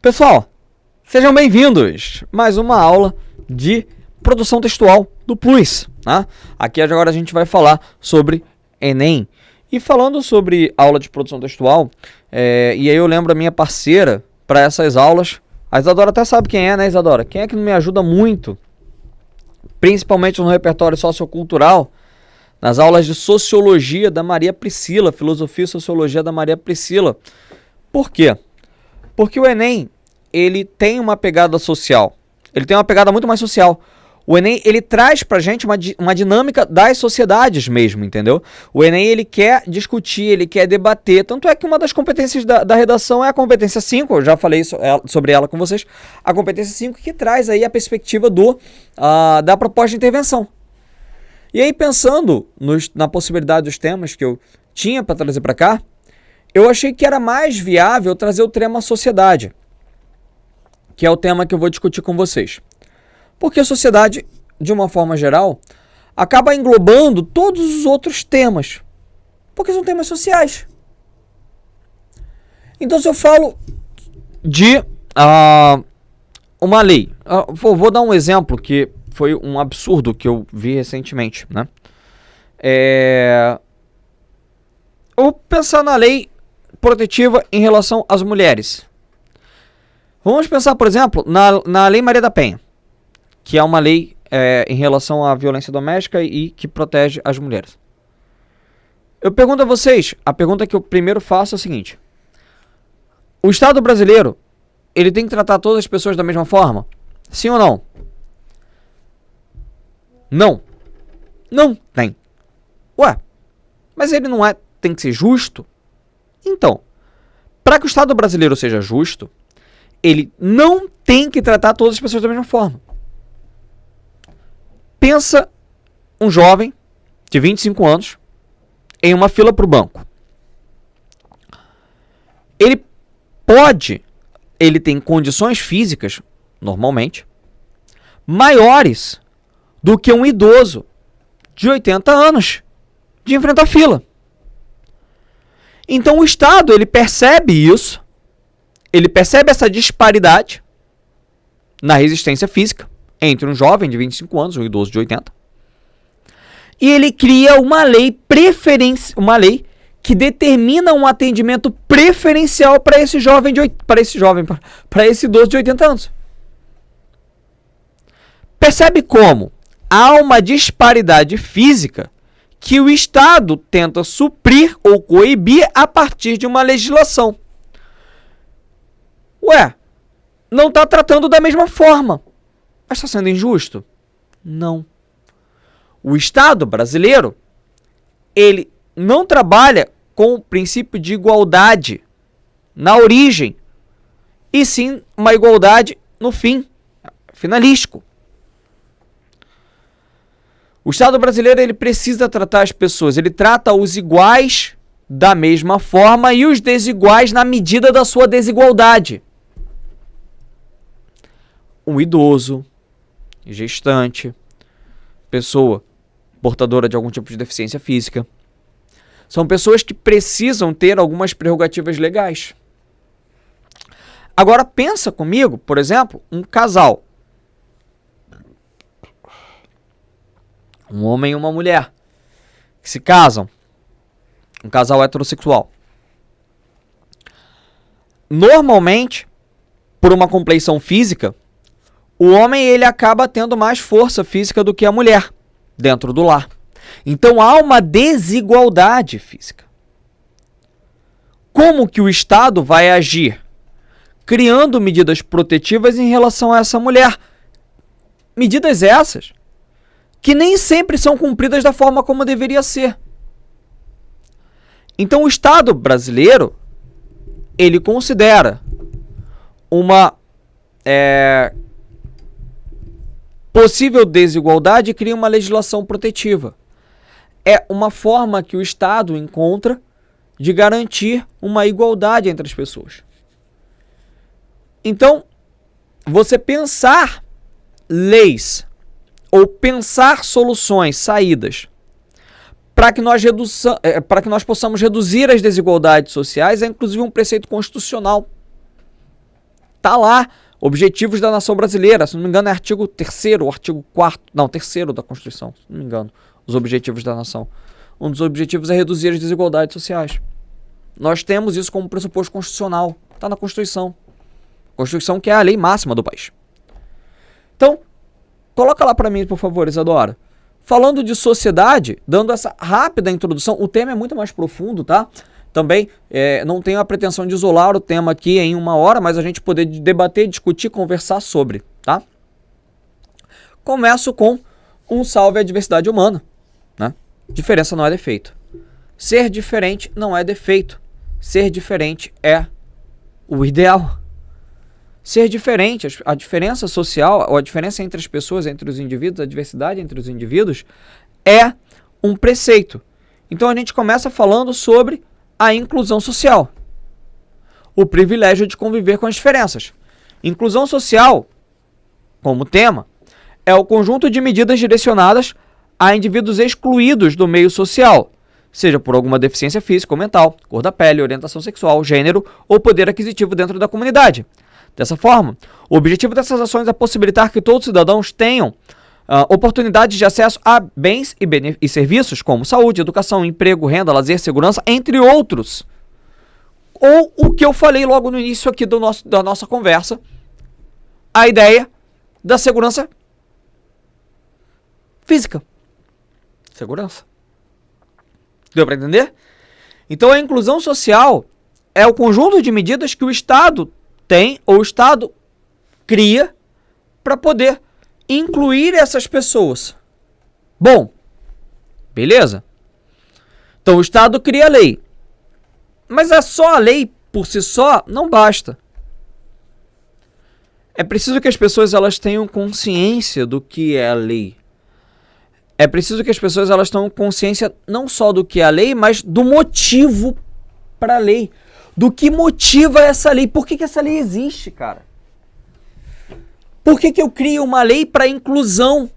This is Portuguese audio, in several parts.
Pessoal, sejam bem-vindos a mais uma aula de produção textual do Plus, né? Aqui agora a gente vai falar sobre Enem. E falando sobre aula de produção textual, e aí eu lembro a minha parceira para essas aulas. A Isadora até sabe quem é, né, Isadora? Quem é que me ajuda muito, principalmente no repertório sociocultural, nas aulas de Sociologia da Maria Priscila, Filosofia e Sociologia da Maria Priscila. Por quê? Porque o Enem, ele tem uma pegada social. Ele tem uma pegada muito mais social. O Enem, ele traz pra gente uma dinâmica das sociedades mesmo, entendeu? O Enem, ele quer discutir, ele quer debater. Tanto é que uma das competências da redação é a competência 5, eu já falei sobre ela com vocês. A competência 5 que traz aí a perspectiva da proposta de intervenção. E aí, pensando na possibilidade dos temas que eu tinha para trazer para cá, eu achei que era mais viável trazer o tema sociedade, que é o tema que eu vou discutir com vocês. Porque a sociedade, de uma forma geral, acaba englobando todos os outros temas, porque são temas sociais. Então, se eu falo de uma lei, vou dar um exemplo que foi um absurdo que eu vi recentemente, né? Eu vou pensar na lei protetiva em relação às mulheres. Vamos pensar, por exemplo, na Lei Maria da Penha, que é uma lei em relação à violência doméstica e que protege as mulheres. Eu pergunto a vocês, a pergunta que eu primeiro faço é a seguinte: o Estado brasileiro, ele tem que tratar todas as pessoas da mesma forma? Sim ou não? Não. Não tem. Ué, mas ele não tem que ser justo? Então, para que o Estado brasileiro seja justo, ele não tem que tratar todas as pessoas da mesma forma. Pensa um jovem de 25 anos em uma fila para o banco. Ele tem condições físicas, normalmente, maiores do que um idoso de 80 anos de enfrentar a fila. Então o Estado, ele percebe isso, ele percebe essa disparidade na resistência física entre um jovem de 25 anos e um idoso de 80. E ele cria uma lei que determina um atendimento preferencial para esse idoso de 80 anos. Percebe como há uma disparidade física que o Estado tenta suprir ou coibir a partir de uma legislação. Ué, não está tratando da mesma forma. Mas está sendo injusto? Não. O Estado brasileiro, ele não trabalha com o princípio de igualdade na origem, e sim uma igualdade no fim, finalístico. O Estado brasileiro, ele precisa tratar as pessoas, ele trata os iguais da mesma forma e os desiguais na medida da sua desigualdade. Um idoso, gestante, pessoa portadora de algum tipo de deficiência física, são pessoas que precisam ter algumas prerrogativas legais. Agora pensa comigo, por exemplo, um casal. Um homem e uma mulher que se casam, um casal heterossexual. Normalmente, por uma compleição física, o homem, ele acaba tendo mais força física do que a mulher dentro do lar. Então há uma desigualdade física. Como que o Estado vai agir? Criando medidas protetivas em relação a essa mulher. Medidas essas que nem sempre são cumpridas da forma como deveria ser. Então o Estado brasileiro, ele considera uma possível desigualdade e cria uma legislação protetiva. É uma forma que o Estado encontra de garantir uma igualdade entre as pessoas. Então, você pensar leis ou pensar soluções, saídas, para que nós possamos reduzir as desigualdades sociais, é inclusive um preceito constitucional. tá lá, Objetivos da Nação Brasileira, se não me engano é artigo 3º ou artigo 4º, não, 3º da Constituição, se não me engano, os Objetivos da Nação. Um dos objetivos é reduzir as desigualdades sociais. Nós temos isso como pressuposto constitucional, está na Constituição. Constituição que é a lei máxima do país. Então, coloca lá para mim, por favor, Isadora. Falando de sociedade, dando essa rápida introdução, o tema é muito mais profundo, tá? Também não tenho a pretensão de isolar o tema aqui em 1 hora, mas a gente poder debater, discutir, conversar sobre, tá? Começo com um salve à diversidade humana, né? Diferença não é defeito. Ser diferente não é defeito. Ser diferente é o ideal. Ser diferente, a diferença social, ou a diferença entre as pessoas, entre os indivíduos, a diversidade entre os indivíduos, é um preceito. Então a gente começa falando sobre a inclusão social. O privilégio de conviver com as diferenças. Inclusão social, como tema, é o conjunto de medidas direcionadas a indivíduos excluídos do meio social, seja por alguma deficiência física ou mental, cor da pele, orientação sexual, gênero ou poder aquisitivo dentro da comunidade. Dessa forma, o objetivo dessas ações é possibilitar que todos os cidadãos tenham oportunidades de acesso a bens e serviços como saúde, educação, emprego, renda, lazer, segurança, entre outros. Ou o que eu falei logo no início aqui da nossa conversa, a ideia da segurança física. Segurança. Deu para entender? Então a inclusão social é o conjunto de medidas que o Estado tem, ou o Estado cria, para poder incluir essas pessoas. Bom, beleza? Então o Estado cria a lei. Mas só a lei por si só não basta. É preciso que as pessoas elas tenham consciência do que é a lei. É preciso que as pessoas elas tenham consciência não só do que é a lei, mas do motivo para a lei. Do que motiva essa lei. Por que essa lei existe, cara? Por que eu crio uma lei para inclusão?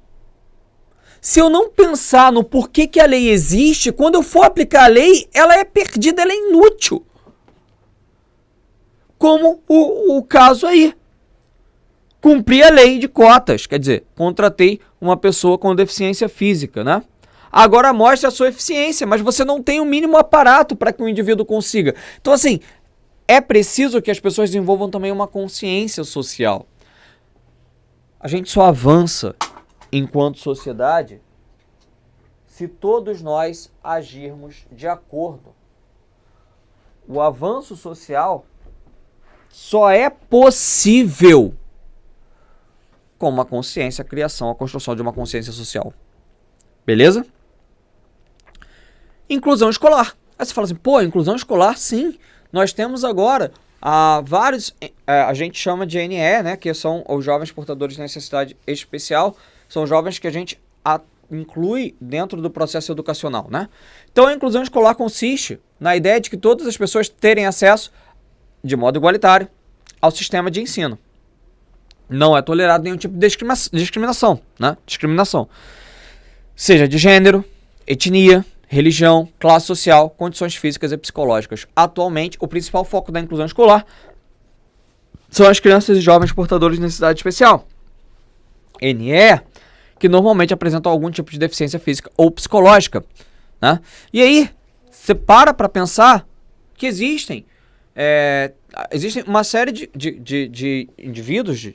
Se eu não pensar no porquê que a lei existe, quando eu for aplicar a lei, ela é perdida, ela é inútil. Como o caso aí. Cumpri a lei de cotas, quer dizer, contratei uma pessoa com deficiência física, né? Agora mostra a sua eficiência, mas você não tem o mínimo aparato para que o indivíduo consiga. Então, assim, é preciso que as pessoas desenvolvam também uma consciência social. A gente só avança enquanto sociedade se todos nós agirmos de acordo. O avanço social só é possível com uma consciência, a criação, a construção de uma consciência social. Beleza? Inclusão escolar. Aí você fala assim, pô, inclusão escolar, sim. Nós temos agora vários, a gente chama de NE, né, que são os jovens portadores de necessidade especial, são jovens que a gente inclui dentro do processo educacional, né? Então a inclusão escolar consiste na ideia de que todas as pessoas terem acesso, de modo igualitário, ao sistema de ensino. Não é tolerado nenhum tipo de discriminação, né? Discriminação. Seja de gênero, etnia, religião, classe social, condições físicas e psicológicas. Atualmente, o principal foco da inclusão escolar são as crianças e jovens portadores de necessidade especial. NE, que normalmente apresentam algum tipo de deficiência física ou psicológica, né? E aí, você para pensar que existem uma série de indivíduos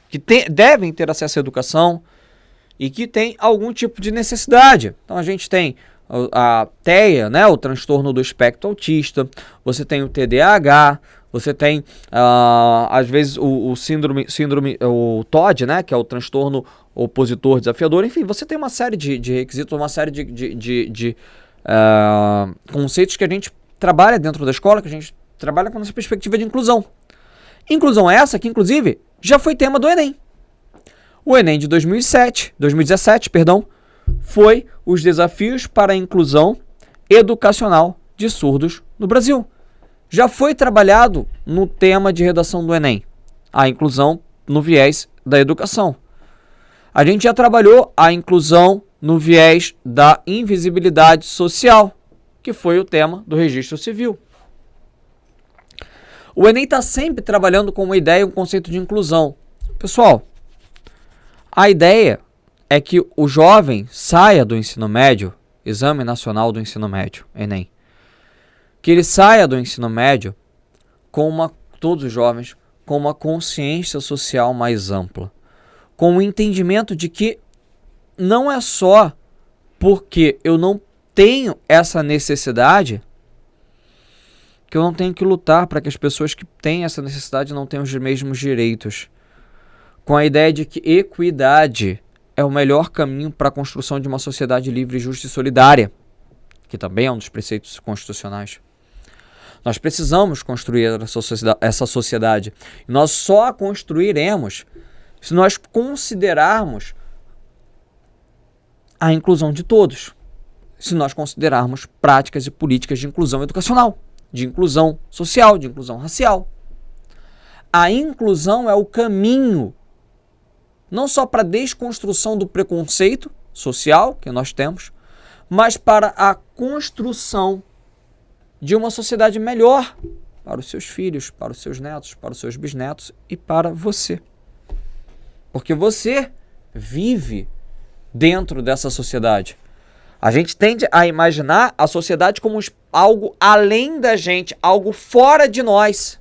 que devem ter acesso à educação e que têm algum tipo de necessidade. Então a gente tem a TEA, né, o transtorno do espectro autista, você tem o TDAH, você tem às vezes o síndrome, o TOD, né, que é o transtorno opositor desafiador. Enfim, você tem uma série de requisitos, uma série de conceitos que a gente trabalha dentro da escola, que a gente trabalha com essa perspectiva de inclusão. Inclusão essa que, inclusive, já foi tema do Enem. O Enem de 2017, foi os desafios para a inclusão educacional de surdos no Brasil. Já foi trabalhado no tema de redação do Enem, a inclusão no viés da educação. A gente já trabalhou a inclusão no viés da invisibilidade social, que foi o tema do registro civil. O Enem está sempre trabalhando com uma ideia, um conceito de inclusão. Pessoal, a ideia é que o jovem saia do ensino médio, Exame Nacional do Ensino Médio, Enem, que ele saia do ensino médio todos os jovens, com uma consciência social mais ampla, com o entendimento de que não é só porque eu não tenho essa necessidade que eu não tenho que lutar para que as pessoas que têm essa necessidade não tenham os mesmos direitos. Com a ideia de que equidade é o melhor caminho para a construção de uma sociedade livre, justa e solidária, que também é um dos preceitos constitucionais. Nós precisamos construir essa sociedade. E nós só a construiremos se nós considerarmos a inclusão de todos. Se nós considerarmos práticas e políticas de inclusão educacional, de inclusão social, de inclusão racial. A inclusão é o caminho não só para a desconstrução do preconceito social que nós temos, mas para a construção de uma sociedade melhor para os seus filhos, para os seus netos, para os seus bisnetos e para você. Porque você vive dentro dessa sociedade. A gente tende a imaginar a sociedade como algo além da gente, algo fora de nós.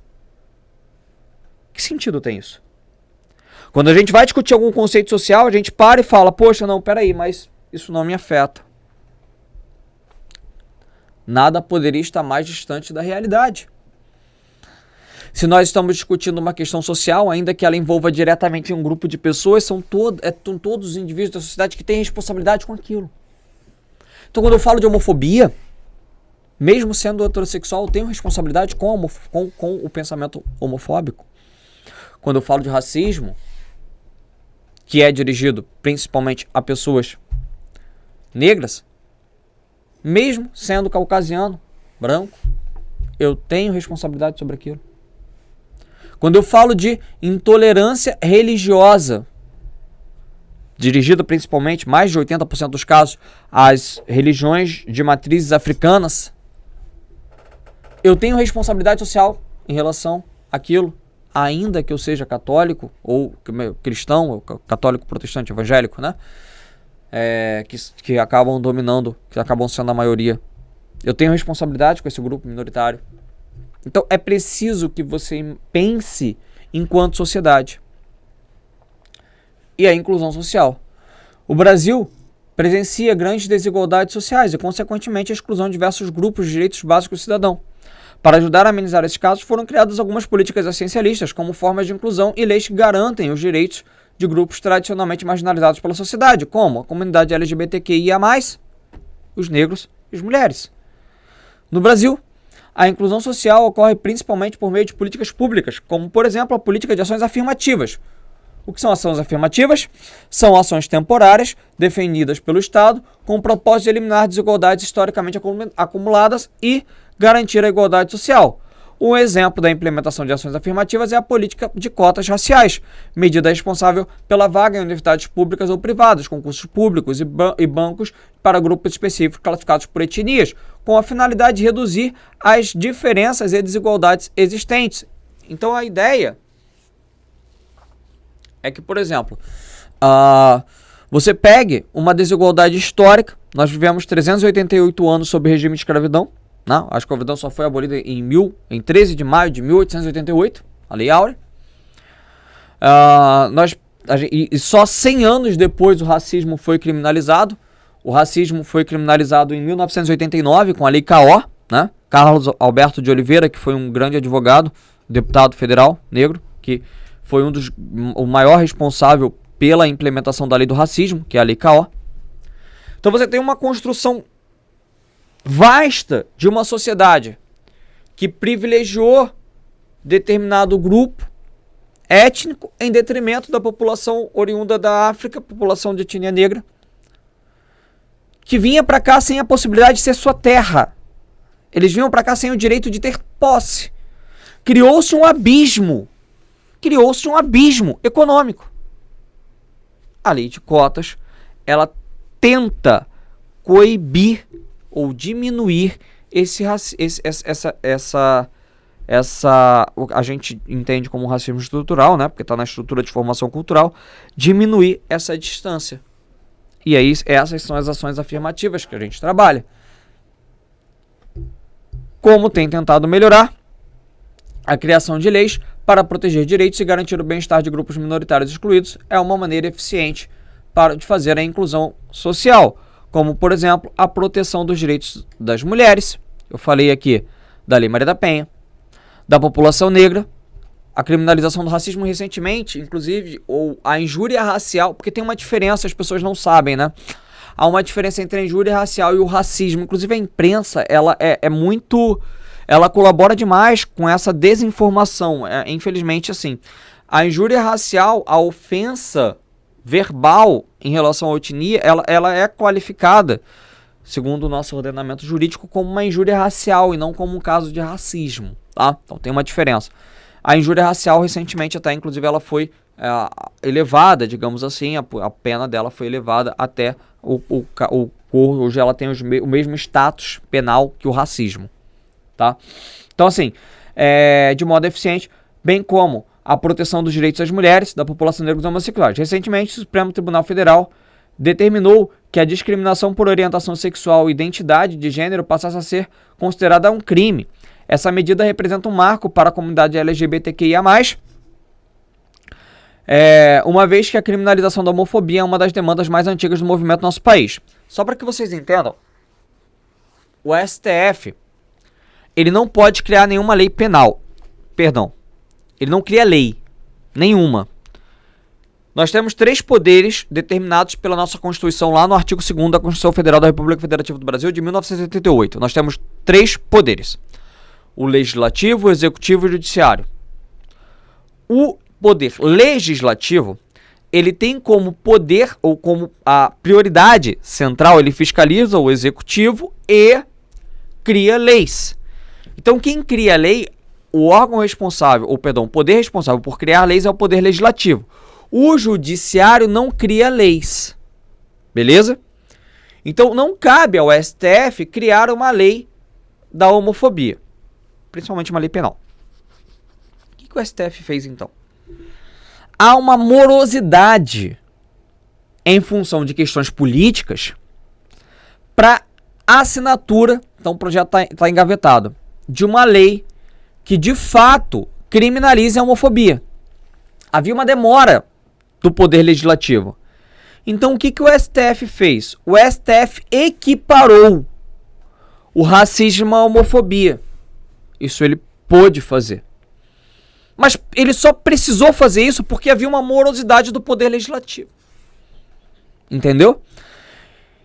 Que sentido tem isso? Quando a gente vai discutir algum conceito social, a gente para e fala, poxa, não, peraí, mas isso não me afeta. Nada poderia estar mais distante da realidade. Se nós estamos discutindo uma questão social, ainda que ela envolva diretamente um grupo de pessoas, são todos os indivíduos da sociedade que têm responsabilidade com aquilo. Então, quando eu falo de homofobia, mesmo sendo heterossexual, eu tenho responsabilidade com o pensamento homofóbico. Quando eu falo de racismo, que é dirigido principalmente a pessoas negras, mesmo sendo caucasiano, branco, eu tenho responsabilidade sobre aquilo. Quando eu falo de intolerância religiosa, dirigida principalmente, mais de 80% dos casos, às religiões de matrizes africanas, eu tenho responsabilidade social em relação àquilo, ainda que eu seja católico, ou cristão, ou católico, protestante, evangélico, né? Que acabam dominando, que acabam sendo a maioria. Eu tenho responsabilidade com esse grupo minoritário. Então é preciso que você pense enquanto sociedade. E a inclusão social. O Brasil presencia grandes desigualdades sociais e, consequentemente, a exclusão de diversos grupos de direitos básicos do cidadão. Para ajudar a amenizar esses casos, foram criadas algumas políticas essencialistas, como formas de inclusão e leis que garantem os direitos de grupos tradicionalmente marginalizados pela sociedade, como a comunidade LGBTQIA+, os negros e as mulheres. No Brasil, a inclusão social ocorre principalmente por meio de políticas públicas, como, por exemplo, a política de ações afirmativas. O que são ações afirmativas? São ações temporárias definidas pelo Estado com o propósito de eliminar desigualdades historicamente acumuladas e garantir a igualdade social. Um exemplo da implementação de ações afirmativas é a política de cotas raciais, medida responsável pela vaga em universidades públicas ou privadas, concursos públicos e bancos para grupos específicos classificados por etnias, com a finalidade de reduzir as diferenças e desigualdades existentes. Então a ideia é que, por exemplo, você pegue uma desigualdade histórica. Nós vivemos 388 anos sob regime de escravidão. Não, a escravidão só foi abolida em 13 de maio de 1888, a Lei Áurea. E só 100 anos depois o racismo foi criminalizado. O racismo foi criminalizado em 1989 com a Lei K.O., né? Carlos Alberto de Oliveira, que foi um grande advogado, deputado federal negro, que foi o maior responsável pela implementação da lei do racismo, que é a Lei K.O. Então você tem uma construção vasta de uma sociedade que privilegiou determinado grupo étnico em detrimento da população oriunda da África, população de etnia negra, que vinha para cá sem a possibilidade de ser sua terra. Eles vinham para cá sem o direito de ter posse. Criou-se um abismo econômico. A lei de cotas, ela tenta coibir ou diminuir a gente entende como racismo estrutural, né? Porque está na estrutura de formação cultural, diminuir essa distância. E aí essas são as ações afirmativas que a gente trabalha. Como tem tentado melhorar a criação de leis para proteger direitos e garantir o bem-estar de grupos minoritários excluídos é uma maneira eficiente de fazer a inclusão social, como, por exemplo, a proteção dos direitos das mulheres. Eu falei aqui da Lei Maria da Penha, da população negra, a criminalização do racismo recentemente, inclusive, ou a injúria racial, porque tem uma diferença, as pessoas não sabem, né? Há uma diferença entre a injúria racial e o racismo. Inclusive a imprensa, ela ela colabora demais com essa desinformação. Infelizmente, assim, a injúria racial, a ofensa verbal em relação à etnia, ela é qualificada, segundo o nosso ordenamento jurídico, como uma injúria racial e não como um caso de racismo, tá? Então tem uma diferença. A injúria racial, recentemente, até inclusive, ela foi elevada, digamos assim, a pena dela foi elevada até hoje ela tem o mesmo status penal que o racismo, tá? Então, assim, de modo eficiente, bem como a proteção dos direitos das mulheres, da população negra e dos homossexuais. Recentemente, o Supremo Tribunal Federal determinou que a discriminação por orientação sexual e identidade de gênero passasse a ser considerada um crime. Essa medida representa um marco para a comunidade LGBTQIA+, uma vez que a criminalização da homofobia é uma das demandas mais antigas do movimento no nosso país. Só para que vocês entendam, o STF, ele não pode criar nenhuma lei penal. Perdão, ele não cria lei nenhuma. Nós temos 3 poderes determinados pela nossa Constituição lá no artigo 2º da Constituição Federal da República Federativa do Brasil de 1988. Nós temos 3 poderes: o legislativo, o executivo e o judiciário. O poder legislativo, ele tem como poder, ou como a prioridade central, ele fiscaliza o executivo e cria leis. Então, quem cria lei, o órgão responsável, o poder responsável por criar leis é o poder legislativo. O judiciário não cria leis. Beleza? Então, não cabe ao STF criar uma lei da homofobia, principalmente uma lei penal. O que o STF fez, então? Há uma morosidade em função de questões políticas para assinatura, então o projeto está engavetado, de uma lei que de fato criminalize a homofobia. Havia uma demora do poder legislativo. Então o que o STF fez? O STF equiparou o racismo à homofobia. Isso ele pôde fazer. Mas ele só precisou fazer isso porque havia uma morosidade do poder legislativo. Entendeu?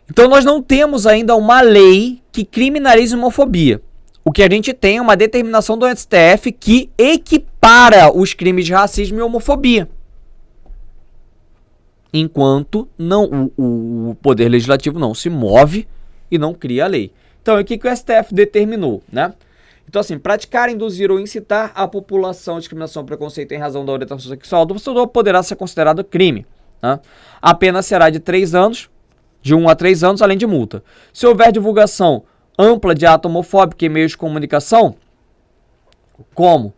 Então nós não temos ainda uma lei que criminalize a homofobia. O que a gente tem é uma determinação do STF que equipara os crimes de racismo e homofobia. Enquanto o poder legislativo não se move e não cria a lei. Então, o que o STF determinou, né? Então, assim, praticar, induzir ou incitar a população à discriminação ou preconceito em razão da orientação sexual do pessoal poderá ser considerado crime, né? A pena será de 3 anos, de 1 a 3 anos, além de multa. Se houver divulgação ampla de ato homofóbico em meios de comunicação, como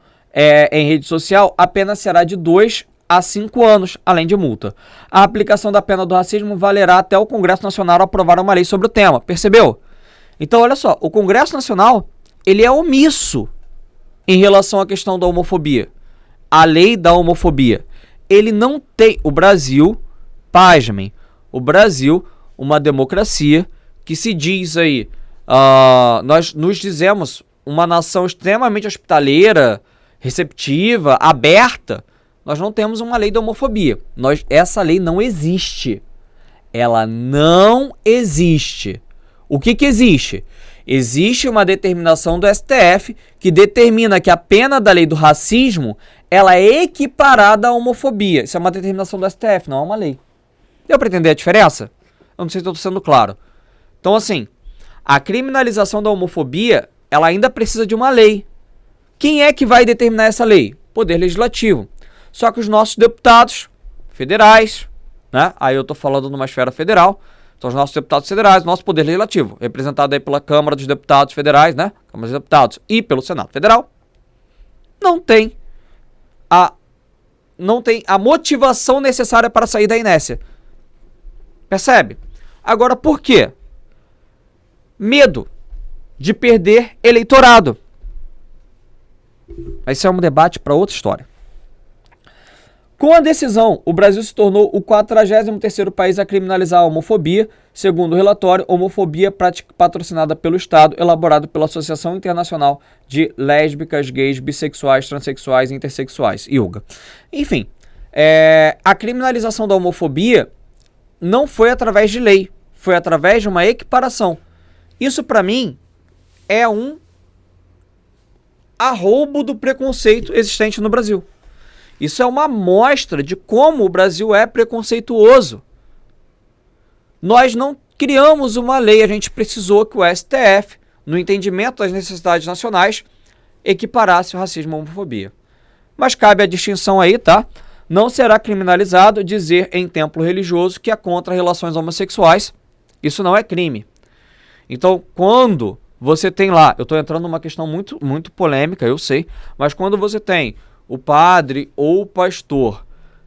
em rede social, a pena será de 2 a 5 anos, além de multa. A aplicação da pena do racismo valerá até o Congresso Nacional aprovar uma lei sobre o tema. Percebeu? Então, olha só, o Congresso Nacional, ele é omisso em relação à questão da homofobia. A lei da homofobia. Ele não tem... O Brasil, pasmem, o Brasil, uma democracia que se diz aí... nós nos dizemos uma nação extremamente hospitaleira, receptiva, aberta. Nós não temos uma lei da homofobia. Essa lei não existe. Ela não existe. O que existe? Existe uma determinação do STF que determina que a pena da lei do racismo ela é equiparada à homofobia. Isso é uma determinação do STF, não é uma lei. Deu para entender a diferença? Eu não sei se estou sendo claro. Então, assim, a criminalização da homofobia, ela ainda precisa de uma lei. Quem é que vai determinar essa lei? Poder Legislativo. Só que os nossos deputados federais, né? Aí eu estou falando numa esfera federal, são os nossos deputados federais, nosso Poder Legislativo, representado aí pela Câmara dos Deputados Federais, né? Câmara dos Deputados e pelo Senado Federal. não tem a motivação necessária para sair da inércia. Percebe? Agora, por quê? Medo de perder eleitorado. Esse é um debate para outra história. Com a decisão, o Brasil se tornou o 43º país a criminalizar a homofobia, segundo o relatório Homofobia Patrocinada pelo Estado, elaborado pela Associação Internacional de Lésbicas, Gays, Bissexuais, Transsexuais e Intersexuais, IUGA. Enfim, a criminalização da homofobia não foi através de lei, foi através de uma equiparação. Isso, para mim, é um arroubo do preconceito existente no Brasil. Isso é uma amostra de como o Brasil é preconceituoso. Nós não criamos uma lei, a gente precisou que o STF, no entendimento das necessidades nacionais, equiparasse o racismo à homofobia. Mas cabe a distinção aí, tá? Não será criminalizado dizer em templo religioso que é contra relações homossexuais. Isso não é crime. Então, quando você tem lá, eu estou entrando numa questão muito, muito polêmica, eu sei, mas quando você tem o padre ou o pastor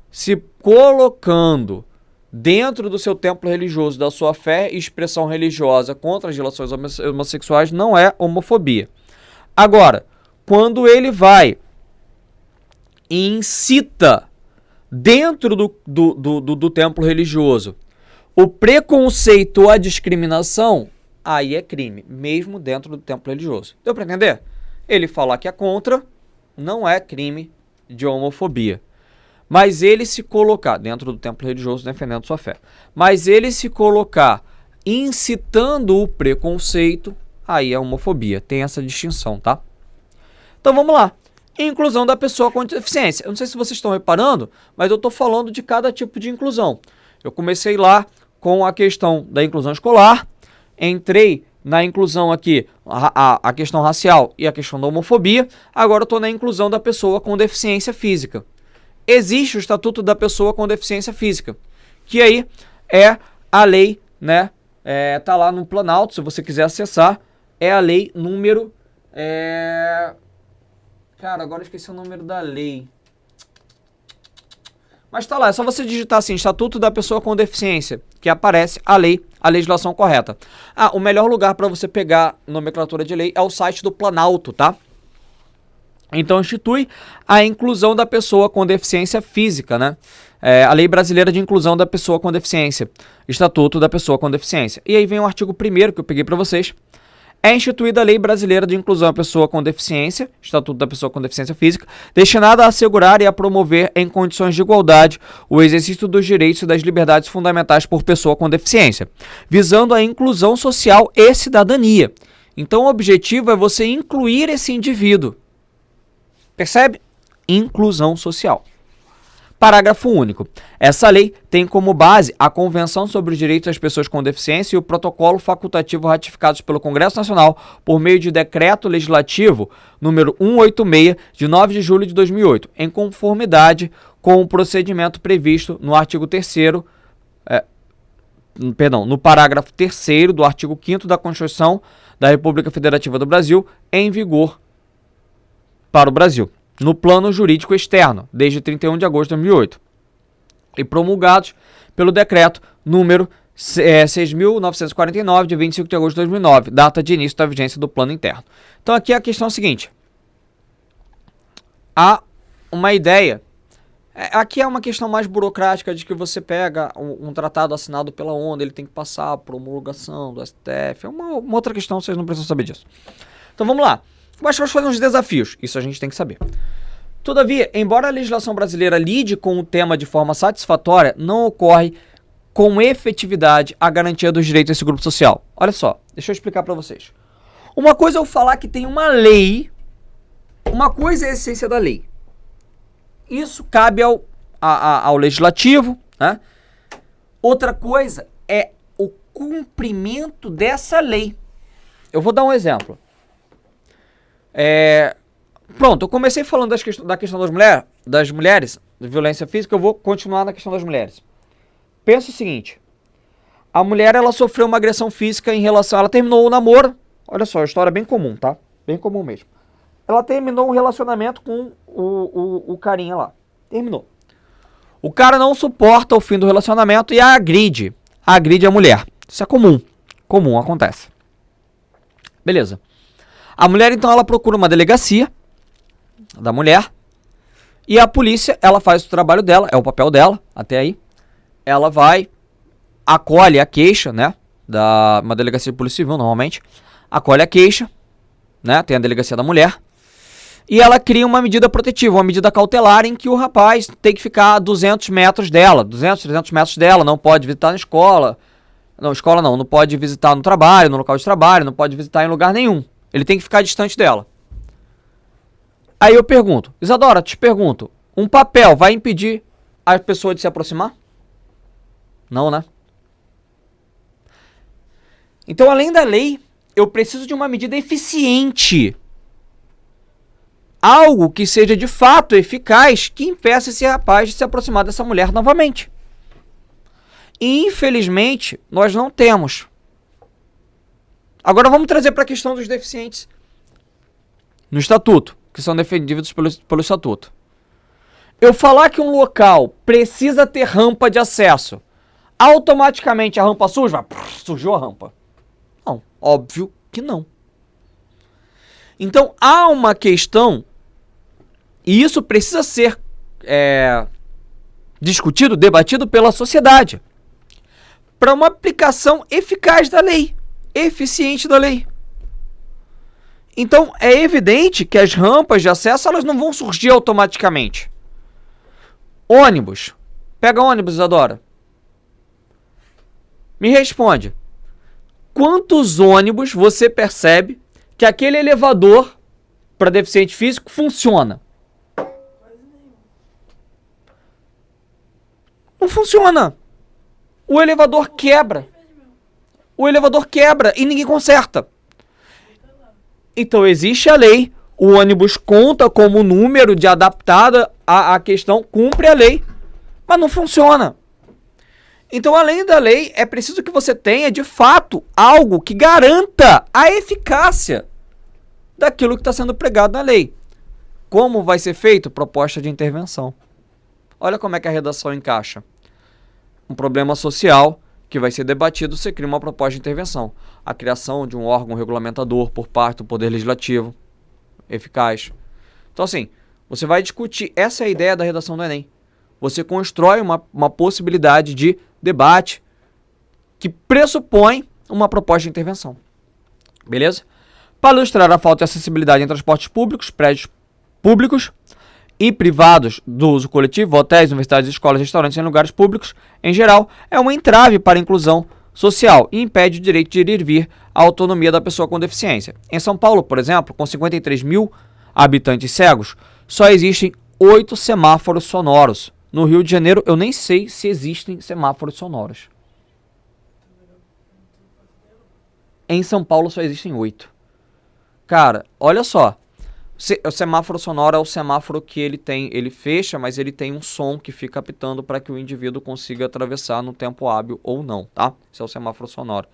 se colocando dentro do seu templo religioso, da sua fé e expressão religiosa contra as relações homossexuais, não é homofobia. Agora, quando ele vai e incita dentro do templo religioso o preconceito ou a discriminação, aí é crime, mesmo dentro do templo religioso. Deu para entender? Ele falar que é contra não é crime de homofobia. Mas ele se colocar dentro do templo religioso defendendo sua fé, mas ele se colocar incitando o preconceito, aí é homofobia. Tem essa distinção, tá? Então vamos lá. Inclusão da pessoa com deficiência. Eu não sei se vocês estão reparando, mas eu estou falando de cada tipo de inclusão. Eu comecei lá com a questão da inclusão escolar, entrei na inclusão aqui, a questão racial e a questão da homofobia, agora eu estou na inclusão da pessoa com deficiência física. Existe o Estatuto da Pessoa com Deficiência Física, que aí é a lei, né, tá lá no Planalto, se você quiser acessar, é a lei número, cara, agora eu esqueci o número da lei. Mas tá lá, é só você digitar assim, Estatuto da Pessoa com Deficiência, que aparece a lei, a legislação correta. O melhor lugar para você pegar nomenclatura de lei é o site do Planalto, tá? Então institui a inclusão da pessoa com deficiência física, né? A Lei Brasileira de Inclusão da Pessoa com Deficiência, Estatuto da Pessoa com Deficiência. E aí vem o artigo 1º que eu peguei para vocês. É instituída a Lei Brasileira de Inclusão da Pessoa com Deficiência, Estatuto da Pessoa com Deficiência Física, destinada a assegurar e a promover em condições de igualdade o exercício dos direitos e das liberdades fundamentais por pessoa com deficiência, visando a inclusão social e cidadania. Então o objetivo é você incluir esse indivíduo. Percebe? Inclusão social. Parágrafo único. Essa lei tem como base a Convenção sobre os Direitos das Pessoas com Deficiência e o protocolo facultativo ratificados pelo Congresso Nacional por meio de Decreto Legislativo número 186, de 9 de julho de 2008, em conformidade com o procedimento previsto no artigo 3º, no parágrafo 3º do artigo 5º da Constituição da República Federativa do Brasil, em vigor para o Brasil, no plano jurídico externo, desde 31 de agosto de 2008, e promulgados pelo decreto número 6.949, de 25 de agosto de 2009, data de início da vigência do plano interno. Então aqui a questão é a seguinte, há uma ideia, aqui é uma questão mais burocrática de que você pega um tratado assinado pela ONU, ele tem que passar por homologação do STF, é uma outra questão, vocês não precisam saber disso. Então vamos lá. Mas vamos fazer uns desafios, isso a gente tem que saber. Todavia, embora a legislação brasileira lide com o tema de forma satisfatória, não ocorre com efetividade a garantia dos direitos desse grupo social. Olha só, deixa eu explicar para vocês. Uma coisa é eu falar que tem uma lei, uma coisa é a essência da lei. Isso cabe ao legislativo, né? Outra coisa é o cumprimento dessa lei. Eu vou dar um exemplo. Pronto, eu comecei falando da questão das mulheres, da violência física, eu vou continuar na questão das mulheres. Pensa o seguinte, a mulher, ela sofreu uma agressão física em relação, ela terminou o namoro, olha só, a história é bem comum, tá? Bem comum mesmo. ela terminou um relacionamento com o carinha lá. Terminou. O cara não suporta o fim do relacionamento e a agride. Agride a mulher. Isso é comum. Comum, acontece. Beleza. A mulher, então, ela procura uma delegacia da mulher. E a polícia, ela faz o trabalho dela, é o papel dela, até aí. Ela vai, acolhe a queixa, né? Uma delegacia de polícia civil, normalmente. Acolhe a queixa, né? Tem a delegacia da mulher. E ela cria uma medida protetiva, uma medida cautelar em que o rapaz tem que ficar a 200 metros dela, 200, 300 metros dela, não pode visitar na escola. Não, escola não pode visitar no trabalho, no local de trabalho, não pode visitar em lugar nenhum. Ele tem que ficar distante dela. Aí eu pergunto, Isadora, te pergunto, um papel vai impedir a pessoa de se aproximar? Não, né? Então, além da lei, eu preciso de uma medida eficiente. Algo que seja de fato eficaz, que impeça esse rapaz de se aproximar dessa mulher novamente. E, infelizmente, nós não temos. Agora vamos trazer para a questão dos deficientes no estatuto, que são defendidos pelo estatuto. Eu falar que um local precisa ter rampa de acesso, automaticamente a rampa surge? Surgiu a rampa. Não, óbvio que não. Então há uma questão, e isso precisa ser discutido, debatido pela sociedade, para uma aplicação eficaz da lei, eficiente da lei. Então é evidente que as rampas de acesso elas não vão surgir automaticamente. Ônibus. Pega ônibus, Isadora. Me responde. Quantos ônibus você percebe que aquele elevador para deficiente físico funciona? Não funciona. O elevador quebra. O elevador quebra e ninguém conserta. Então existe a lei, o ônibus conta como número de adaptada à questão, cumpre a lei, mas não funciona. Então, além da lei, é preciso que você tenha, de fato, algo que garanta a eficácia daquilo que está sendo pregado na lei. Como vai ser feito? Proposta de intervenção. Olha como é que a redação encaixa. Um problema social que vai ser debatido, você cria uma proposta de intervenção. A criação de um órgão regulamentador por parte do Poder Legislativo, eficaz. Então, assim, você vai discutir, essa é a ideia da redação do Enem. Você constrói uma possibilidade de debate que pressupõe uma proposta de intervenção. Beleza? Para ilustrar a falta de acessibilidade em transportes públicos, prédios públicos e privados do uso coletivo, hotéis, universidades, escolas, restaurantes e lugares públicos, em geral, é uma entrave para a inclusão social e impede o direito de ir e vir à autonomia da pessoa com deficiência. Em São Paulo, por exemplo, com 53 mil habitantes cegos, só existem 8 semáforos sonoros. No Rio de Janeiro, eu nem sei se existem semáforos sonoros. Em São Paulo, só existem 8. Cara, olha só. O semáforo sonoro é o semáforo que ele fecha, mas ele tem um som que fica apitando para que o indivíduo consiga atravessar no tempo hábil ou não, tá? Esse é o semáforo sonoro.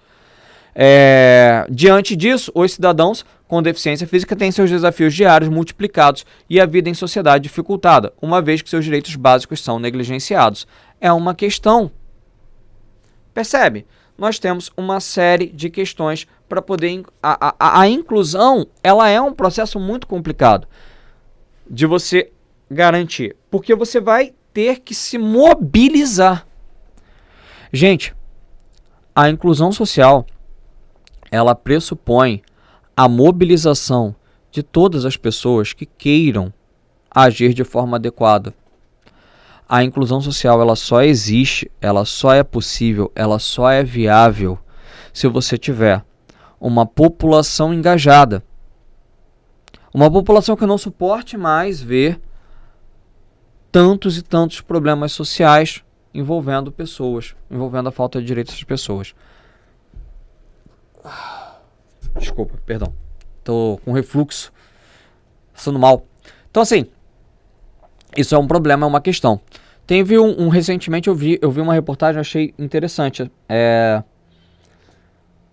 Diante disso, os cidadãos com deficiência física têm seus desafios diários multiplicados e a vida em sociedade dificultada, uma vez que seus direitos básicos são negligenciados. É uma questão. Percebe? Nós temos uma série de questões para poder... A inclusão, ela é um processo muito complicado de você garantir, porque você vai ter que se mobilizar. Gente, a inclusão social, ela pressupõe a mobilização de todas as pessoas que queiram agir de forma adequada. A inclusão social, ela só existe, ela só é possível, ela só é viável se você tiver uma população engajada. Uma população que não suporte mais ver tantos e tantos problemas sociais envolvendo pessoas, envolvendo a falta de direitos das pessoas. Desculpa, perdão. Tô com refluxo. Passando mal. Então, assim, isso é um problema, é uma questão. Teve recentemente eu vi uma reportagem, achei interessante.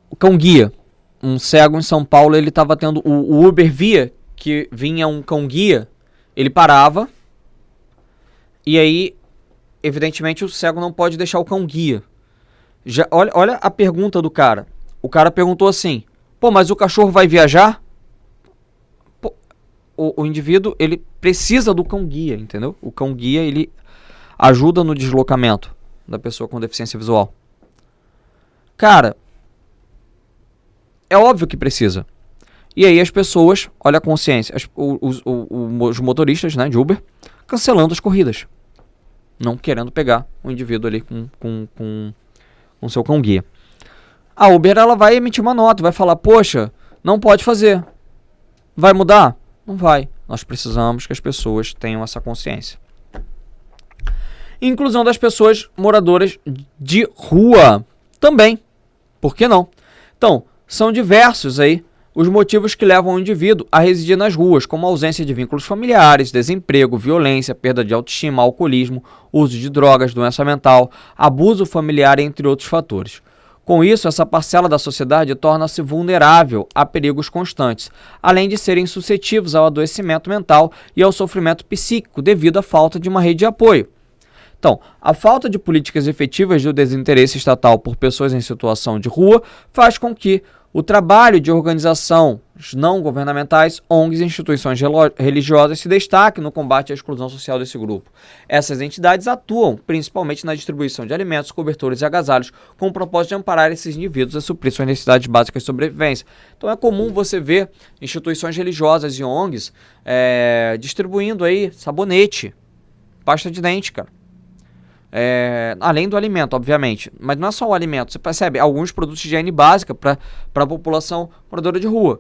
O cão guia. Um cego em São Paulo, ele estava tendo o Uber Via, que vinha um cão-guia, ele parava, e aí, evidentemente, o cego não pode deixar o cão-guia. Olha a pergunta do cara. O cara perguntou assim, pô, mas o cachorro vai viajar? Pô, o indivíduo, ele precisa do cão-guia, entendeu? O cão-guia, ele ajuda no deslocamento da pessoa com deficiência visual. Cara, é óbvio que precisa. E aí as pessoas, olha a consciência, os motoristas, né, de Uber, cancelando as corridas. Não querendo pegar o indivíduo ali com seu cão-guia. A Uber, ela vai emitir uma nota, vai falar, poxa, não pode fazer. Vai mudar? Não vai. Nós precisamos que as pessoas tenham essa consciência. Inclusão das pessoas moradoras de rua também. Por que não? Então, são diversos aí os motivos que levam o indivíduo a residir nas ruas, como ausência de vínculos familiares, desemprego, violência, perda de autoestima, alcoolismo, uso de drogas, doença mental, abuso familiar, entre outros fatores. Com isso, essa parcela da sociedade torna-se vulnerável a perigos constantes, além de serem suscetíveis ao adoecimento mental e ao sofrimento psíquico devido à falta de uma rede de apoio. Então, a falta de políticas efetivas do desinteresse estatal por pessoas em situação de rua faz com que o trabalho de organizações não governamentais, ONGs e instituições religiosas se destaque no combate à exclusão social desse grupo. Essas entidades atuam principalmente na distribuição de alimentos, cobertores e agasalhos, com o propósito de amparar esses indivíduos a suprir suas necessidades básicas de sobrevivência. Então é comum você ver instituições religiosas e ONGs distribuindo aí sabonete, pasta de dente, cara. Além do alimento, obviamente. Mas não é só o alimento. Você percebe alguns produtos de higiene básica para a população moradora de rua.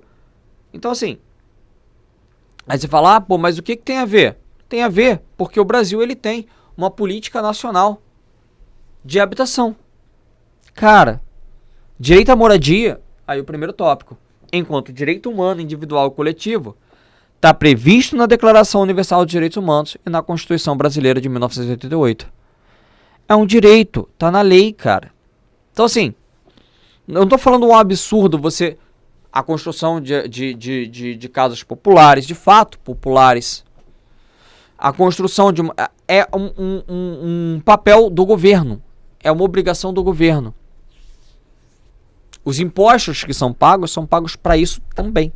Então, assim, aí você fala, pô, mas o que tem a ver? Tem a ver porque o Brasil ele tem uma política nacional de habitação. Cara, direito à moradia, aí o primeiro tópico, enquanto direito humano, individual e coletivo, está previsto na Declaração Universal de Direitos Humanos e na Constituição Brasileira de 1988. É um direito, tá na lei, cara. Então, assim, eu não tô falando um absurdo você... A construção de casas populares, de fato populares. A construção de... É um papel do governo. É uma obrigação do governo. Os impostos que são pagos para isso também.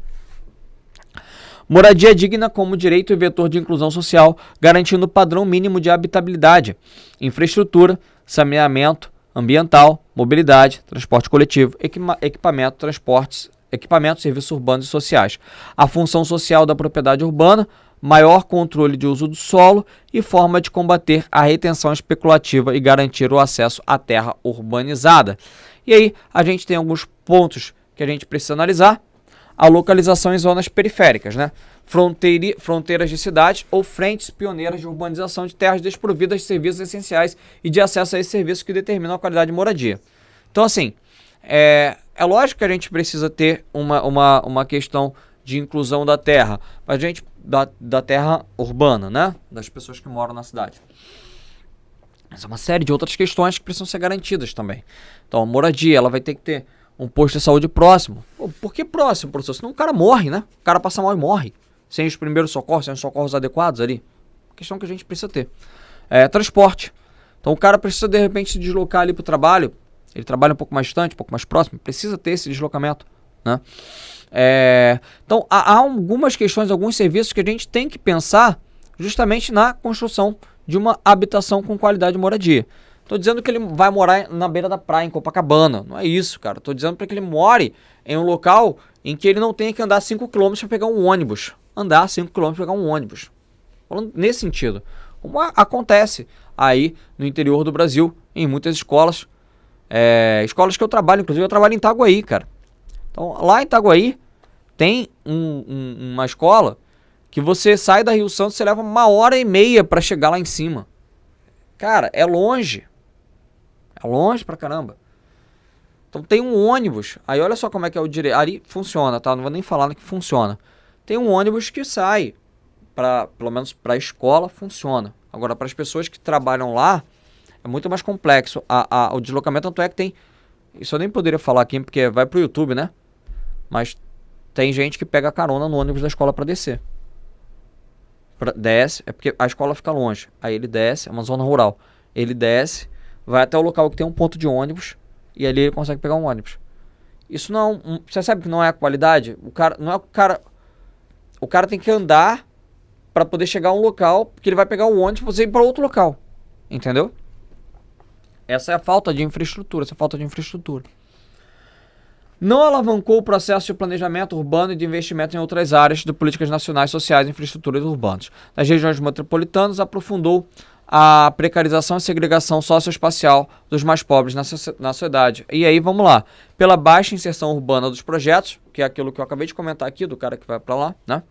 Moradia digna como direito e vetor de inclusão social, garantindo padrão mínimo de habitabilidade, infraestrutura, saneamento ambiental, mobilidade, transporte coletivo, equipamentos, serviços urbanos e sociais. A função social da propriedade urbana, maior controle de uso do solo e forma de combater a retenção especulativa e garantir o acesso à terra urbanizada. E aí a gente tem alguns pontos que a gente precisa analisar. A localização em zonas periféricas, né? Fronteiras de cidades ou frentes pioneiras de urbanização de terras desprovidas de serviços essenciais e de acesso a esses serviços que determinam a qualidade de moradia. Então, assim, é lógico que a gente precisa ter uma questão de inclusão da terra, mas da terra urbana, né? Das pessoas que moram na cidade. Mas é uma série de outras questões que precisam ser garantidas também. Então, a moradia, ela vai ter que ter um posto de saúde próximo. Pô, por que próximo, professor? Senão o cara morre, né? O cara passa mal e morre. Sem os primeiros socorros, sem os socorros adequados ali. Questão que a gente precisa ter. Transporte. Então o cara precisa de repente se deslocar ali pro trabalho. Ele trabalha um pouco mais distante, um pouco mais próximo. Precisa ter esse deslocamento, né? Então há algumas questões, alguns serviços que a gente tem que pensar justamente na construção de uma habitação com qualidade de moradia. Tô dizendo que ele vai morar na beira da praia, em Copacabana. Não é isso, cara. Tô dizendo para que ele more em um local em que ele não tenha que andar 5 km para pegar um ônibus. Andar 5 km para pegar um ônibus. Falando nesse sentido. Como acontece aí no interior do Brasil, em muitas escolas. Escolas que eu trabalho, inclusive eu trabalho em Itaguaí, cara. Então lá em Itaguaí tem uma escola que você sai da Rio Santos, você leva 1h30 para chegar lá em cima. Cara, é longe. É longe pra caramba. Então tem um ônibus. Aí olha só como é que é o direito. Ali funciona, tá? Não vou nem falar que funciona. Tem um ônibus que sai. Pelo menos pra escola funciona. Agora, para as pessoas que trabalham lá, é muito mais complexo. O deslocamento, tanto é que tem... Isso eu nem poderia falar aqui, porque vai pro YouTube, né? Mas Tem gente que pega carona no ônibus da escola para descer. Desce, é porque a escola fica longe. Aí ele desce, é uma zona rural. Ele desce, vai até o local que tem um ponto de ônibus e ali ele consegue pegar um ônibus. Isso não é você sabe que não é a qualidade? O cara não é o cara tem que andar para poder chegar a um local, porque ele vai pegar o ônibus para ir para outro local. Entendeu? Essa é a falta de infraestrutura, Não alavancou o processo de planejamento urbano e de investimento em outras áreas de políticas nacionais, sociais e infraestruturas urbanas. Nas regiões metropolitanas, aprofundou a precarização e segregação socioespacial dos mais pobres na sociedade. E aí, vamos lá. Pela baixa inserção urbana dos projetos, que é aquilo que eu acabei de comentar aqui, do cara que vai para lá, né?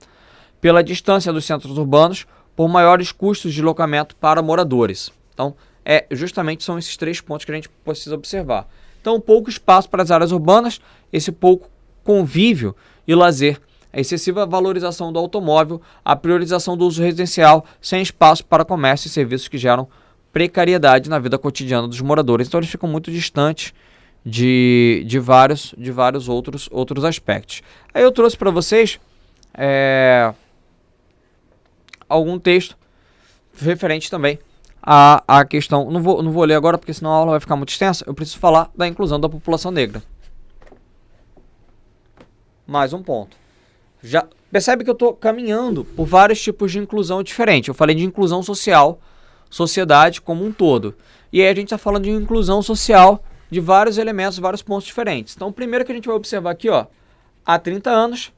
Pela distância dos centros urbanos, por maiores custos de deslocamento para moradores. Então, justamente são esses 3 pontos que a gente precisa observar. Então, pouco espaço para as áreas urbanas, esse pouco convívio e lazer, a excessiva valorização do automóvel, a priorização do uso residencial, sem espaço para comércio e serviços que geram precariedade na vida cotidiana dos moradores. Então, eles ficam muito distantes de vários outros aspectos. Aí eu trouxe para vocês algum texto referente também a questão, não vou ler agora porque senão a aula vai ficar muito extensa, eu preciso falar da inclusão da população negra. Mais um ponto. Já percebe que eu estou caminhando por vários tipos de inclusão diferentes. Eu falei de inclusão social, sociedade como um todo. E aí a gente está falando de inclusão social de vários elementos, vários pontos diferentes. Então o primeiro que a gente vai observar aqui, ó, há 30 anos,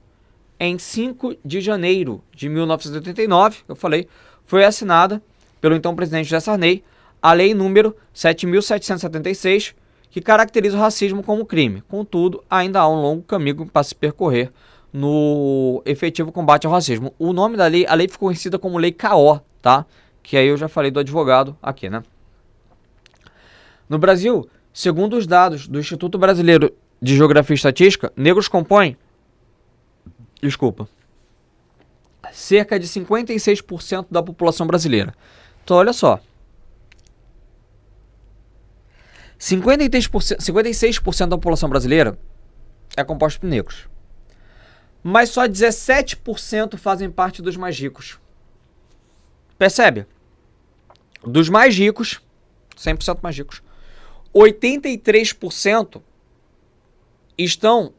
em 5 de janeiro de 1989, eu falei, foi assinada pelo então presidente José Sarney, a lei número 7.776, que caracteriza o racismo como crime. Contudo, ainda há um longo caminho para se percorrer no efetivo combate ao racismo. O nome da lei, a lei ficou conhecida como Lei K.O., tá? Que aí eu já falei do advogado aqui, né? No Brasil, segundo os dados do Instituto Brasileiro de Geografia e Estatística, negros compõem, cerca de 56% da população brasileira. Então, olha só. 56% da população brasileira é composta por negros. Mas só 17% fazem parte dos mais ricos. Percebe? Dos mais ricos, 100% mais ricos, 83% estão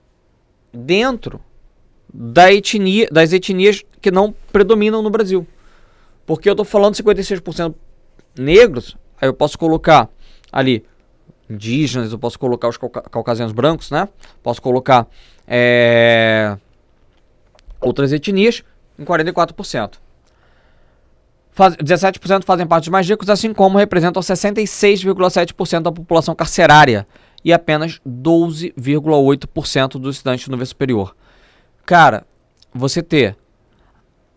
dentro das etnias que não predominam no Brasil. Porque eu estou falando 56% negros, aí eu posso colocar ali indígenas, eu posso colocar os caucasianos brancos, né? Posso colocar outras etnias em 44%. 17% fazem parte dos mais ricos, assim como representam 66,7% da população carcerária e apenas 12,8% dos estudantes do nível superior. Cara, você ter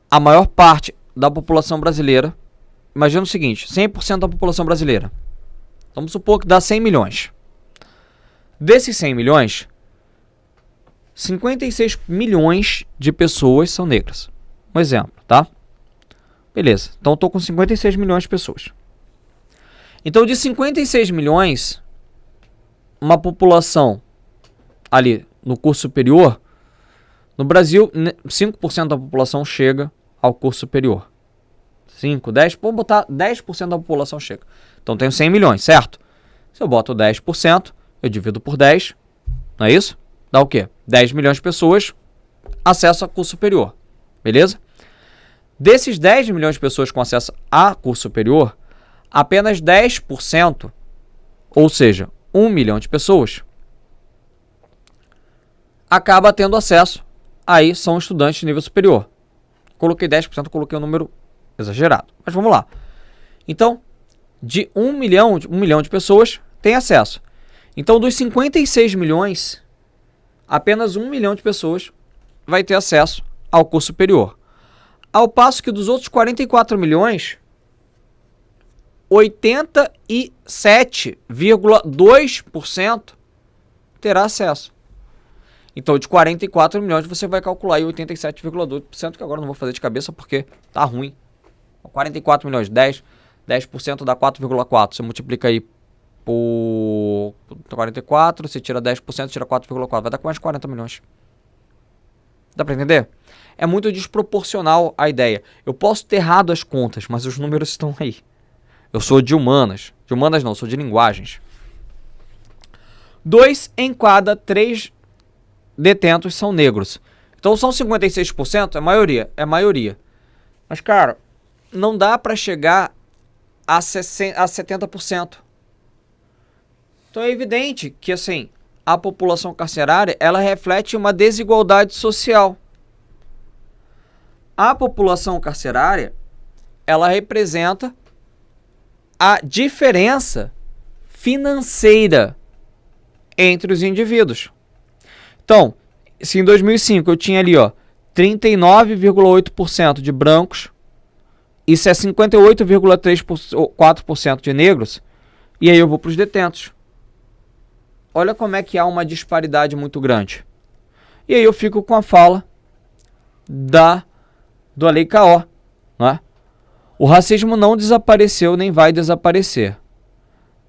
a maior parte da população brasileira, imagina o seguinte, 100% da população brasileira, vamos supor que dá 100 milhões. Desses 100 milhões, 56 milhões de pessoas são negras. Um exemplo, tá? Beleza, então eu tô com 56 milhões de pessoas. Então, de 56 milhões, uma população ali no curso superior, no Brasil, 5% da população chega ao curso superior. 5, 10, vamos botar 10% da população chega. Então tenho 100 milhões, certo? Se eu boto 10%, eu divido por 10, não é isso? Dá o quê? 10 milhões de pessoas acesso a curso superior, beleza? Desses 10 milhões de pessoas com acesso a curso superior, apenas 10%, ou seja, 1 milhão de pessoas, acaba tendo acesso, aí são estudantes de nível superior. Coloquei 10%, coloquei um número exagerado, mas vamos lá. Então, de 1 milhão de pessoas tem acesso. Então, dos 56 milhões, apenas 1 milhão de pessoas vai ter acesso ao curso superior. Ao passo que dos outros 44 milhões, 87,2% terá acesso. Então, de 44 milhões, você vai calcular aí 87,2%, que agora eu não vou fazer de cabeça porque tá ruim. 44 milhões, 10% dá 4,4. Você multiplica aí por 44, você tira 10%, tira 4,4. Vai dar mais 40 milhões. Dá pra entender? É muito desproporcional a ideia. Eu posso ter errado as contas, mas os números estão aí. Eu sou de humanas. De humanas não, sou de linguagens. 2 em cada 3 detentos são negros. Então são 56%, é maioria. É maioria. Mas, cara, não dá pra chegar a 70%. Então é evidente que, assim, a população carcerária, ela reflete uma desigualdade social. A população carcerária, ela representa a diferença financeira entre os indivíduos. Então, se em 2005 eu tinha ali, ó, 39,8% de brancos, isso é 58,4% de negros, e aí eu vou para os detentos. Olha como é que há uma disparidade muito grande. E aí eu fico com a fala da Lei K.O., não é? O racismo não desapareceu nem vai desaparecer.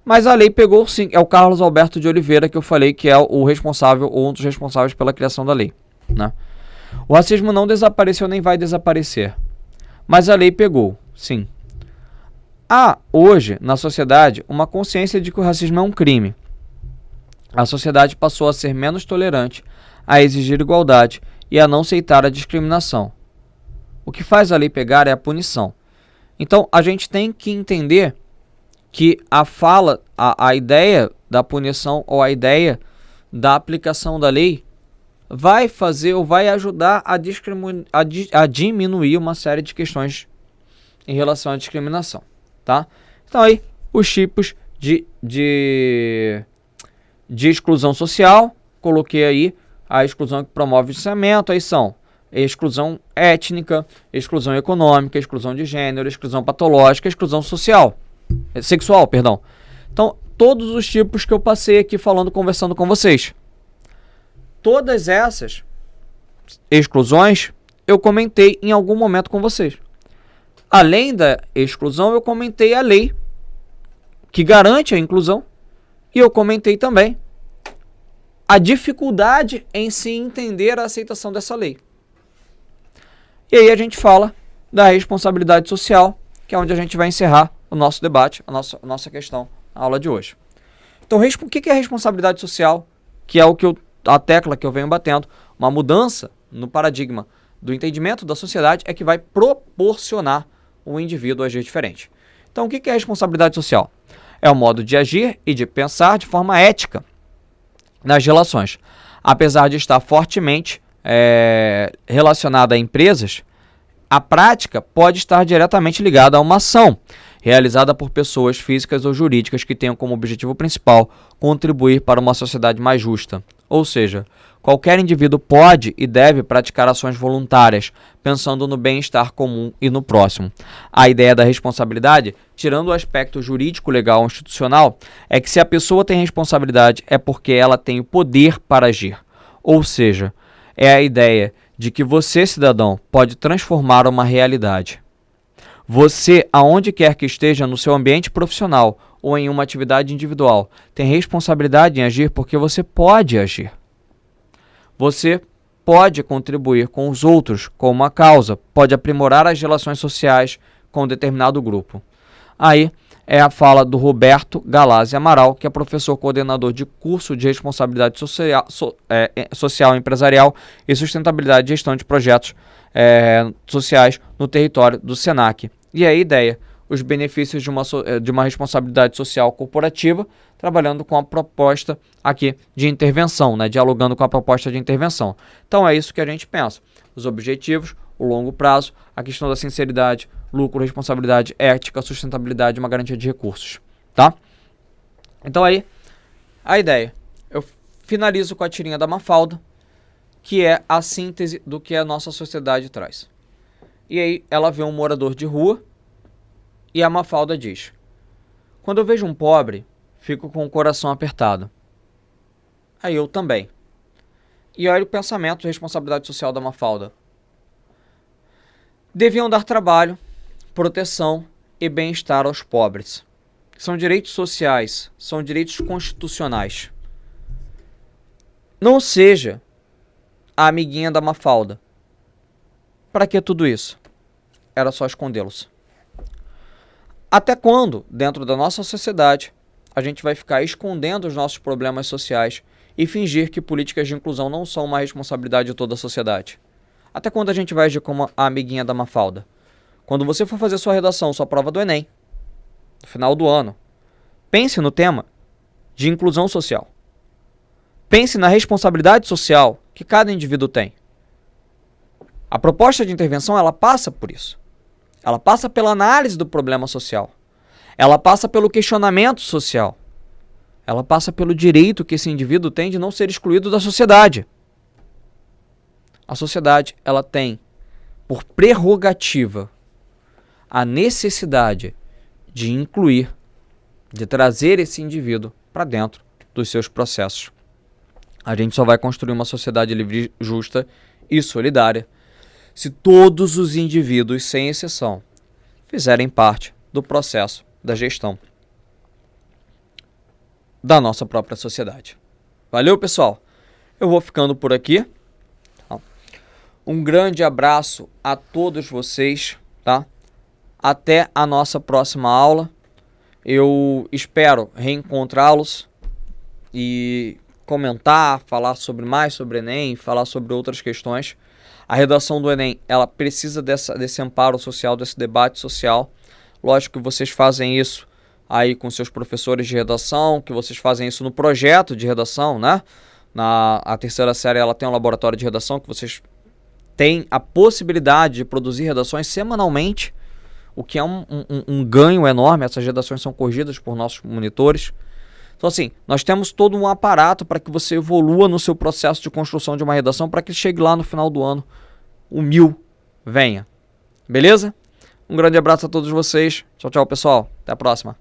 Mas a lei pegou sim. É o Carlos Alberto de Oliveira que eu falei que é o responsável ou um dos responsáveis pela criação da lei, né? O racismo não desapareceu nem vai desaparecer. Mas a lei pegou, sim. Há hoje na sociedade uma consciência de que o racismo é um crime. A sociedade passou a ser menos tolerante, a exigir igualdade e a não aceitar a discriminação. O que faz a lei pegar é a punição. Então, a gente tem que entender que a ideia da punição ou a ideia da aplicação da lei vai fazer ou vai ajudar a diminuir uma série de questões em relação à discriminação, tá? Então, aí, os tipos de exclusão social, coloquei aí a exclusão que promove o viciamento, aí são exclusão étnica, exclusão econômica, exclusão de gênero, exclusão patológica, exclusão sexual, perdão. Então, todos os tipos que eu passei aqui conversando com vocês. Todas essas exclusões eu comentei em algum momento com vocês. Além da exclusão, eu comentei a lei que garante a inclusão e eu comentei também a dificuldade em se entender a aceitação dessa lei. E aí a gente fala da responsabilidade social, que é onde a gente vai encerrar o nosso debate, a nossa questão na aula de hoje. Então, o que é responsabilidade social? Que é a tecla que eu venho batendo. Uma mudança no paradigma do entendimento da sociedade é que vai proporcionar o indivíduo a agir diferente. Então, o que é responsabilidade social? É o modo de agir e de pensar de forma ética nas relações. Apesar de estar fortemente relacionada a empresas, a prática pode estar diretamente ligada a uma ação realizada por pessoas físicas ou jurídicas que tenham como objetivo principal contribuir para uma sociedade mais justa. Ou seja, qualquer indivíduo pode e deve praticar ações voluntárias, pensando no bem-estar comum e no próximo. A ideia da responsabilidade, tirando o aspecto jurídico, legal ou institucional, é que se a pessoa tem responsabilidade é porque ela tem o poder para agir. Ou seja, é a ideia de que você, cidadão, pode transformar uma realidade. Você, aonde quer que esteja no seu ambiente profissional ou em uma atividade individual, tem responsabilidade em agir porque você pode agir. Você pode contribuir com os outros com uma causa, pode aprimorar as relações sociais com um determinado grupo. Aí é a fala do Roberto Galazzi Amaral, que é professor coordenador de curso de responsabilidade social empresarial e sustentabilidade e gestão de projetos sociais no território do SENAC. E a ideia, os benefícios de uma responsabilidade social corporativa, trabalhando com a proposta aqui de intervenção, né, dialogando com a proposta de intervenção. Então é isso que a gente pensa. Os objetivos, o longo prazo, a questão da sinceridade, lucro, responsabilidade, ética, sustentabilidade e uma garantia de recursos, tá? Então aí, a ideia. Eu finalizo com a tirinha da Mafalda, que é a síntese do que a nossa sociedade traz. E aí ela vê um morador de rua e a Mafalda diz: quando eu vejo um pobre, fico com o coração apertado. Aí eu também. E olha o pensamento de responsabilidade social da Mafalda. Deviam dar trabalho, proteção e bem-estar aos pobres. São direitos sociais, são direitos constitucionais. Não seja a amiguinha da Mafalda. Para que tudo isso? Era só escondê-los. Até quando, dentro da nossa sociedade, a gente vai ficar escondendo os nossos problemas sociais e fingir que políticas de inclusão não são uma responsabilidade de toda a sociedade? Até quando a gente vai agir como a amiguinha da Mafalda? Quando você for fazer sua redação, sua prova do Enem, no final do ano, pense no tema de inclusão social. Pense na responsabilidade social que cada indivíduo tem. A proposta de intervenção, ela passa por isso. Ela passa pela análise do problema social. Ela passa pelo questionamento social. Ela passa pelo direito que esse indivíduo tem de não ser excluído da sociedade. A sociedade, ela tem por prerrogativa a necessidade de incluir, de trazer esse indivíduo para dentro dos seus processos. A gente só vai construir uma sociedade livre, justa e solidária se todos os indivíduos, sem exceção, fizerem parte do processo da gestão da nossa própria sociedade. Valeu, pessoal? Eu vou ficando por aqui. Um grande abraço a todos vocês, tá? Até a nossa próxima aula. Eu espero reencontrá-los e comentar, falar mais sobre Enem, falar sobre outras questões. A redação do Enem, ela precisa desse amparo social, desse debate social. Lógico que vocês fazem isso aí com seus professores de redação, que vocês fazem isso no projeto de redação, né? A terceira série, ela tem um laboratório de redação que vocês têm a possibilidade de produzir redações semanalmente, o que é um ganho enorme. Essas redações são corrigidas por nossos monitores. Então, assim, nós temos todo um aparato para que você evolua no seu processo de construção de uma redação, para que chegue lá no final do ano, o 1000 venha. Beleza? Um grande abraço a todos vocês. Tchau, tchau, pessoal. Até a próxima.